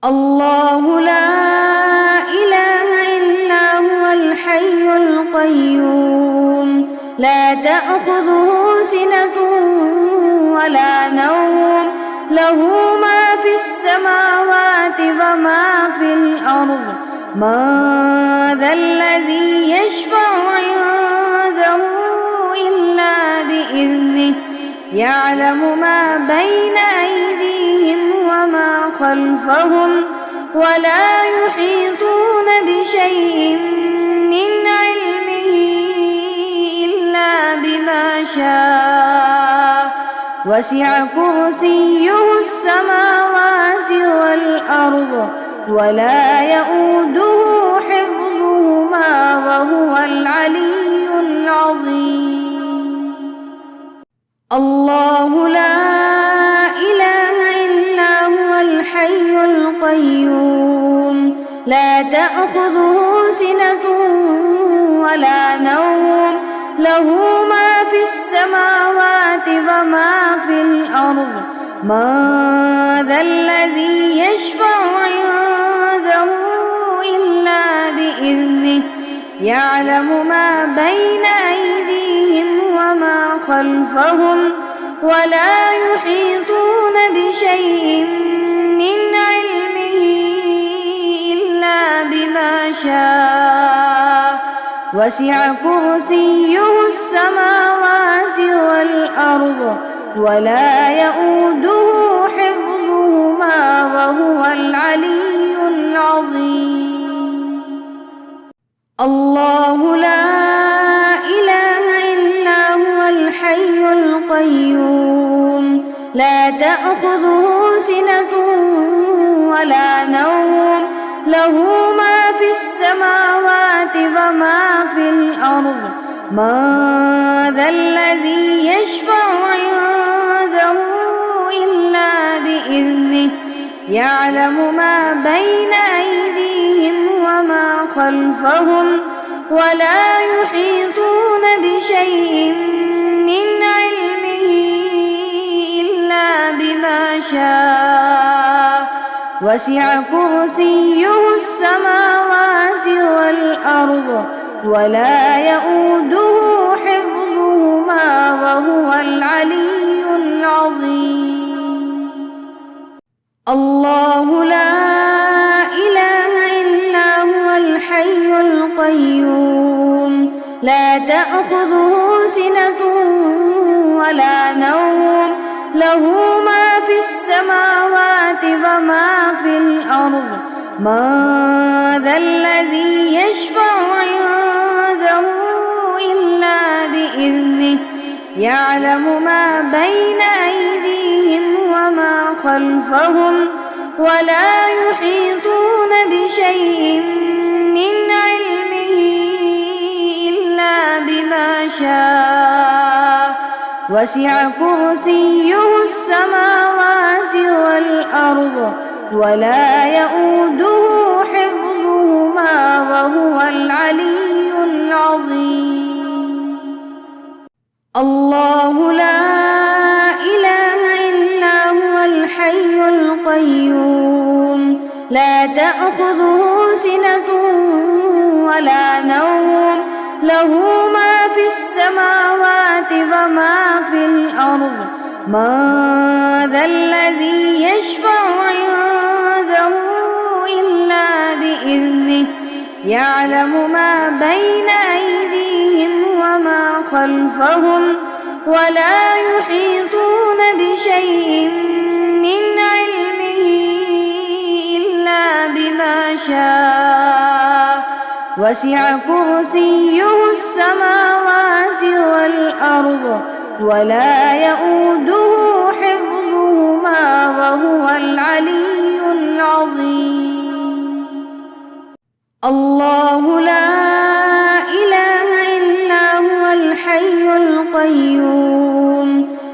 الله لا إله إلا هو الحي القيوم لا تأخذه سنة ولا نوم له ما في السماوات وما في الأرض من ذا الذي يشفع عنده إلا بإذنه يعلم ما بين أيديهم وما خلفهم ولا يحيطون بشيء من علمه إلا بما شاء وسع كرسيه السماوات والأرض ولا يؤوده حفظهما وهو العلي العظيم. الله لا إله إلا هو الحي القيوم لا تأخذه سنة ولا نوم له ما في السماوات وما في الأرض من ذا الذي يشفع عنده إلا بإذنه يعلم ما بين أيديهم وما خلفهم ولا يحيطون بشيء من علمه إلا بما شاء وسع كرسيه السماوات والأرض ولا يؤوده حفظهما وهو العلي العظيم. الله لا إله إلا هو الحي القيوم لا تأخذه سنة ولا نوم له ما في السماوات وما في الأرض من ذا الذي يشفع عنده إلا بإذنه يعلم ما بين أيديهم وما خلفهم ولا يحيطون بشيء من علمه إلا بما شاء وسع كرسيه السماوات والأرض ولا يؤوده حفظهما وهو العلي العظيم. الله لا إله إلا هو الحي القيوم لا تأخذه سنة ولا نوم له ما في السماوات وما في الأرض من ذا الذي يشفع عنده إلا بإذنه يعلم ما بين أيديهم وما خلفهم ولا يحيطون بشيء من علمه إلا بما شاء وسع كرسيه السماوات والأرض ولا يؤوده حفظهما وهو العلي العظيم. الله لا إله إلا هو الحي القيوم لا تأخذه سنة ولا نوم له ما في السماوات وما في الأرض من ذا الذي يشفع عنده إلا بإذنه يعلم ما بين أيديهم وما خلفهم ولا يحيطون بشيء من علمه إلا بما شاء وسع كرسيه السماوات والأرض ولا يؤوده حفظهما وهو العلي العظيم. الله لا إله إلا هو الحي القيوم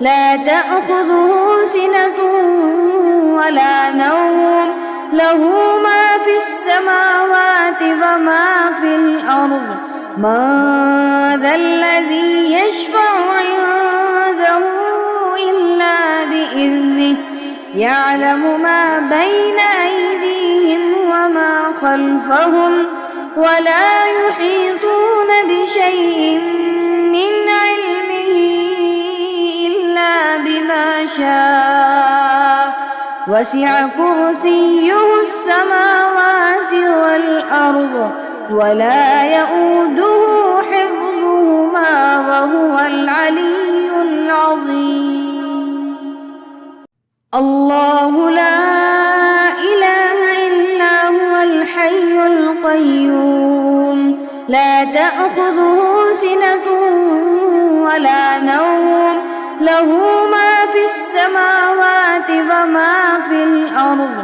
لا تأخذه سنة ولا نوم له ما في السماوات وما في الأرض من ذا الذي يشفع عنده إلا بإذنه يعلم ما بين أيديهم خلفهم ولا يحيطون بشيء من علمه إلا بما شاء وسع كرسيه السماوات والأرض ولا يئوده حفظهما وهو العلي العظيم الله لا إله إلا هو الحي القيوم لا تأخذه سنة ولا نوم له ما في السماوات وما في الأرض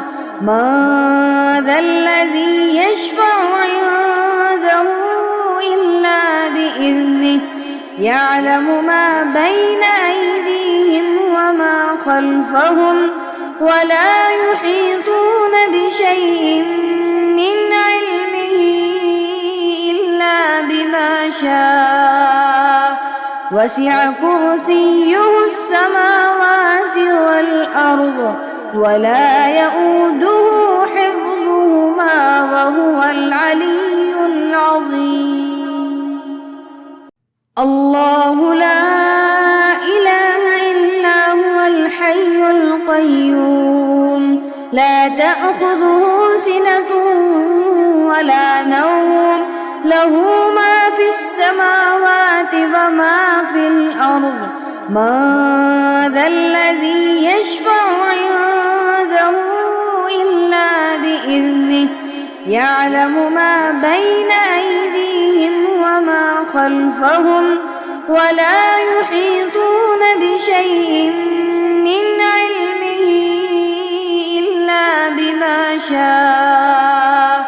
من ذا الذي يشفع عنده إلا بإذنه يعلم ما بين أيديهم وما خلفهم ولا يحيطون بشيء من علمه إلا بما شاء وسع كرسيه السماوات والأرض ولا يئوده حفظهما وهو العلي العظيم الله لا إله إلا هو الحي القيوم لا تأخذه سنة ولا نوم له ما في السماوات وما في الأرض من ذا الذي يشفع عنده إلا بإذنه يعلم ما بين أيديهم وما خلفهم ولا يحيطون بشيء من علمه إلا بما شاء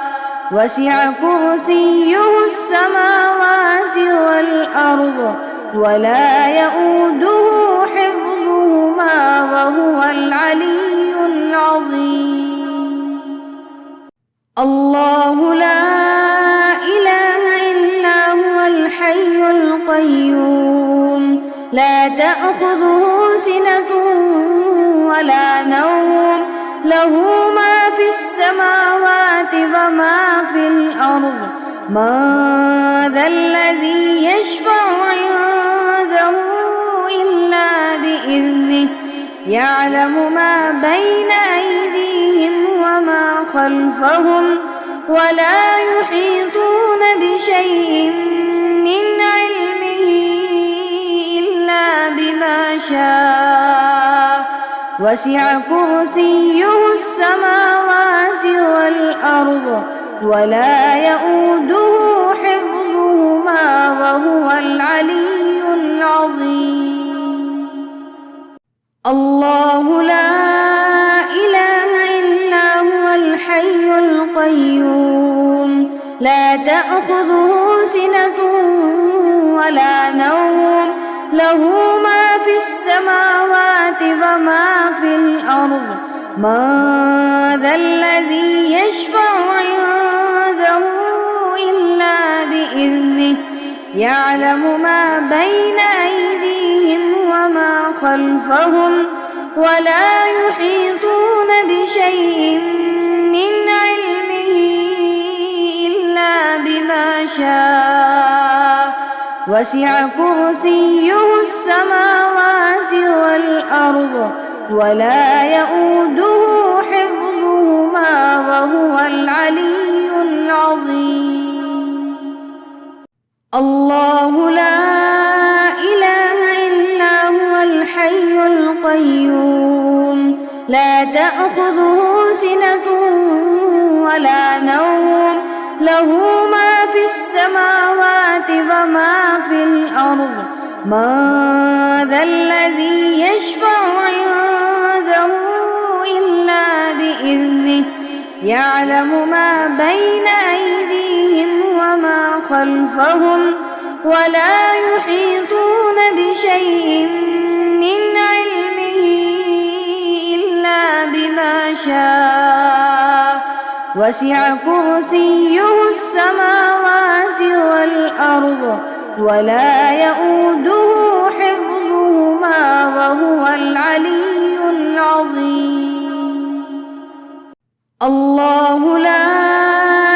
وسع كرسيه السماوات والأرض ولا يئوده حفظهما وهو العلي العظيم الله لا إله إلا هو الحي القيوم لا تأخذه سنة ولا نوم له ما في السماوات وما في الأرض من ذا الذي يشفع عنده إلا بإذنه يعلم ما بين أيديهم وما خلفهم ولا يحيطون بشيء من علمه إلا بما شاء وسع كرسيه السماوات والأرض ولا يئوده حفظهما وهو العلي العظيم الله لا إله إلا هو الحي القيوم لا تأخذه سنة ولا نوم له ما في السماوات وما في الأرض من ذا الذي يشفع عنده إلا بإذنه يعلم ما بين أيديهم وما خلفهم ولا يحيطون بشيء من علمه إلا بما شاء وسع كرسيه السماوات والأرض ولا يئوده حفظهما وهو العلي العظيم الله لا إله إلا هو الحي القيوم لا تأخذه سنة ولا نوم له ما في السماوات وما في الأرض من ذا الذي يشفع عنده إلا بإذنه يعلم ما بين أيديهم وما خلفهم ولا يحيطون بشيء من علمه إلا بما شاء وسع كرسيه السماوات والأرض ولا يئوده حفظهما وهو العلي العظيم الله لا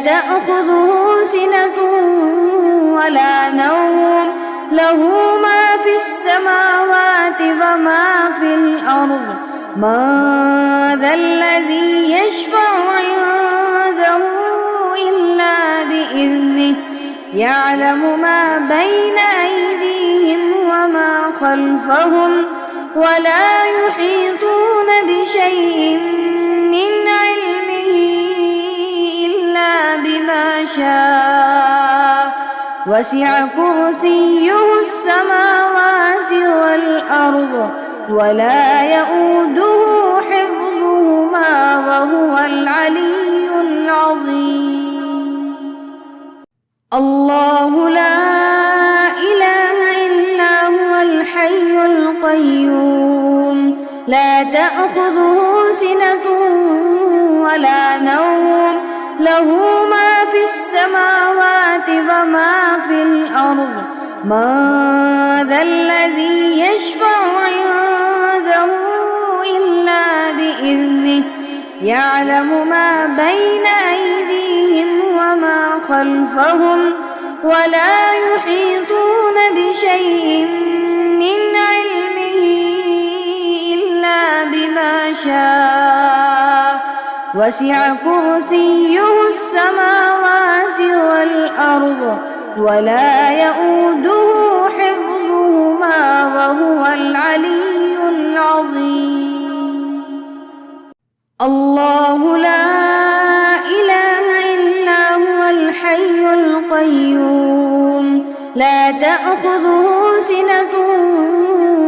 تأخذه سنة ولا نوم له ما في السماوات وما في الأرض من ذا الذي يشفع عنده إلا بإذنه يعلم ما بين أيديهم وما خلفهم ولا يحيطون بشيء من علمه إلا بما شاء وسع كرسيه السماوات والأرض ولا يؤوده حفظهما وهو العلي العظيم. الله لا إله إلا هو الحي القيوم لا تأخذه سنة ولا نوم له ما في السماوات وما في الأرض من ذا الذي يشفع عنده إلا بإذنه يعلم ما بين أيديهم وما خلفهم ولا يحيطون بشيء من علمه إلا بما شاء وسع كرسيه السماوات والأرض ولا يؤوده حفظهما وهو العلي العظيم. الله لا إله إلا هو الحي القيوم لا تأخذه سنة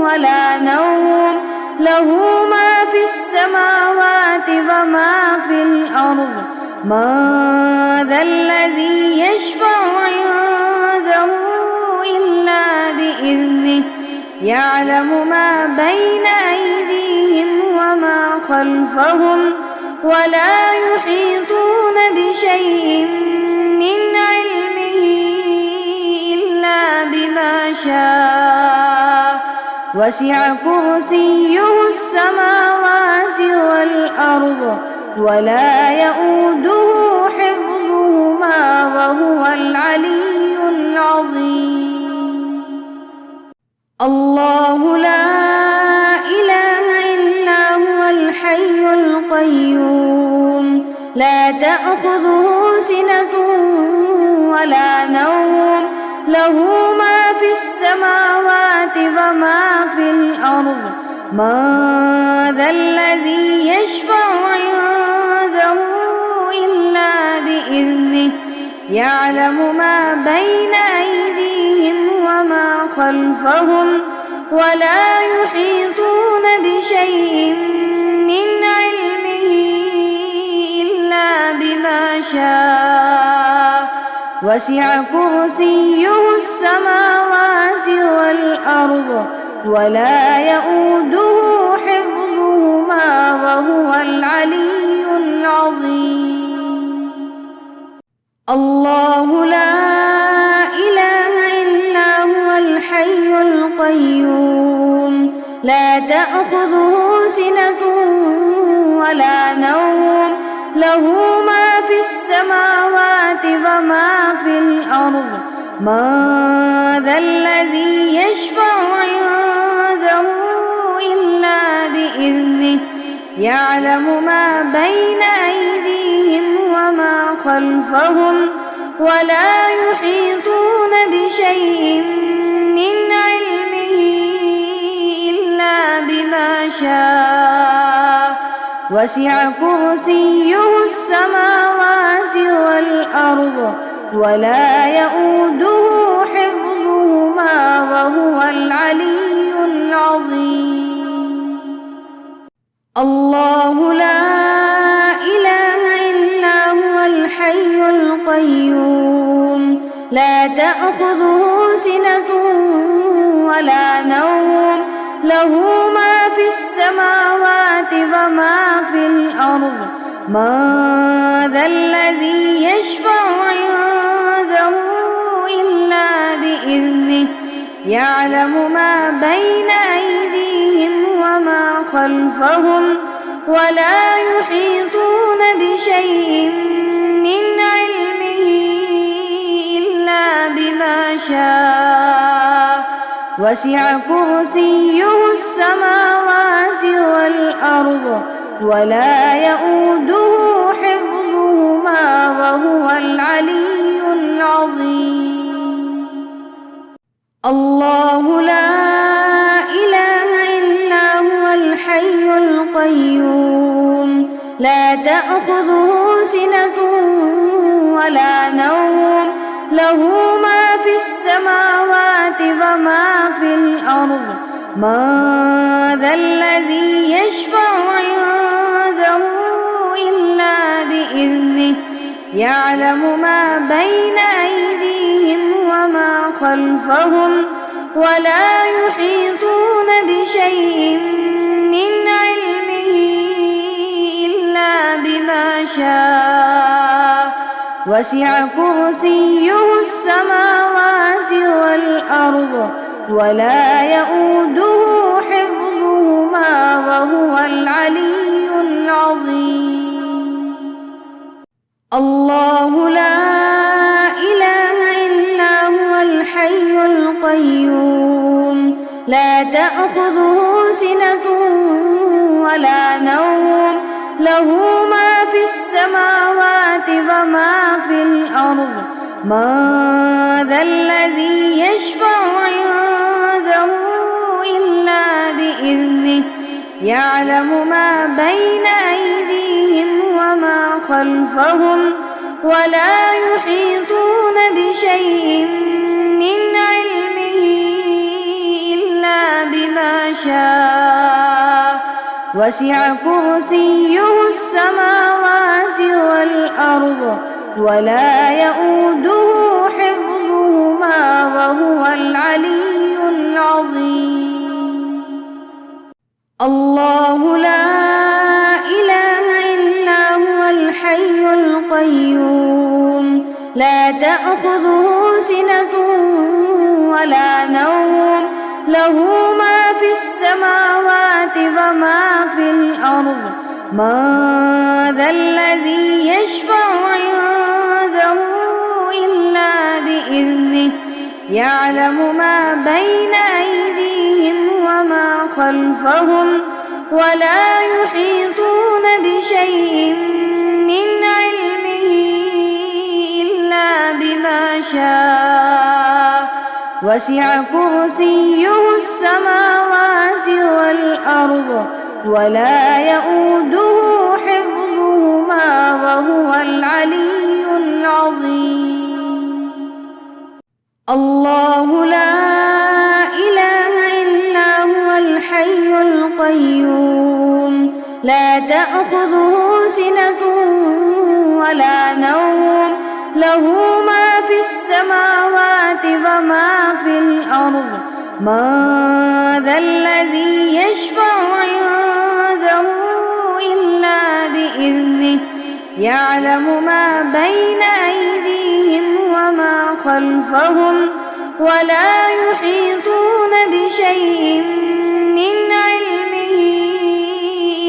ولا نوم له ما في السماوات وما في الأرض من ذا الذي يشفع عنده إلا بإذنه يعلم ما بين أيديهم وما خلفهم ولا يحيطون بشيء من علمه إلا بما شاء وسع كرسيه السماوات والأرض ولا يؤوده حفظهما وهو العلي العظيم. الله لا إله إلا هو الحي القيوم لا تأخذه سنة ولا نوم له ما في السماوات وما في الأرض من ذا الذي يشفع عنده إلا بإذنه يعلم ما بين أيديهم وما خلفهم ولا يحيطون بشيء من علمه إلا بما شاء وسع كرسيه السماوات والأرض ولا يؤوده حفظهما وهو العلي العظيم. الله لا إله إلا هو الحي القيوم لا تأخذه سنة ولا نوم له ما في السماوات وما في الأرض من ذا الذي يشفع عنده إلا بإذنه يعلم ما بين أيديهم وما خلفهم ولا يحيطون بشيء من علمه إلا بما شاء وسع كرسيه السماوات والأرض ولا يؤوده حفظهما وهو العلي العظيم. الله لا إله إلا هو الحي القيوم لا تأخذه سنة ولا نوم له ما في السماوات وما في الأرض من ذا الذي يشفع عنده إلا بإذنه يعلم ما بين أيديهم وما خلفهم ولا يحيطون بشيء من علمه شاء وسع كرسيه السماوات والأرض ولا يؤوده حفظهما وهو العلي العظيم. الله لا إله إلا هو الحي القيوم لا تأخذه سنة ولا نوم له ما في السماوات وما في الأرض ما ذا الذي يشفع عنده إلا بإذنه يعلم ما بين أيديهم وما خلفهم ولا يحيطون بشيء من علمه إلا بما شاء وسع كرسيه السماوات والأرض ولا يؤوده حفظهما وهو العلي العظيم. الله لا إله إلا هو الحي القيوم لا تأخذه سنة ولا نوم له ما في السماوات وما في الأرض ما ذا الذي يشفع عنده إلا بإذنه يعلم ما بين أيديهم وما خلفهم ولا يحيطون بشيء من علمه إلا بما شاء وسع كرسيه السماوات والأرض ولا يؤوده حفظهما وهو العلي العظيم. الله لا إله إلا هو الحي القيوم لا تأخذه سنة ولا نوم له ما في السماوات وما في الأرض ما ذا الذي يشفع عنده إلا بإذنه يعلم ما بين أيديهم وما خلفهم ولا يحيطون بشيء من علمه إلا بما شاء وسع كرسيه السماوات والأرض ولا يؤوده حفظهما وهو العلي العظيم. الله لا إله إلا هو الحي القيوم لا تأخذه سنة ولا نوم له ما في السماوات وما في الأرض ما ذا الذي يشفع عنده إلا بإذنه يعلم ما بين أيديهم وما خلفهم ولا يحيطون بشيء من علمه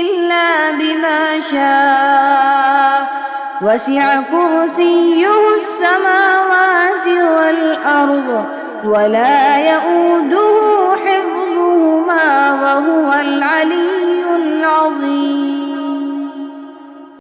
إلا بما شاء وسع كرسيه السماوات والأرض ولا يؤوده حفظهما وهو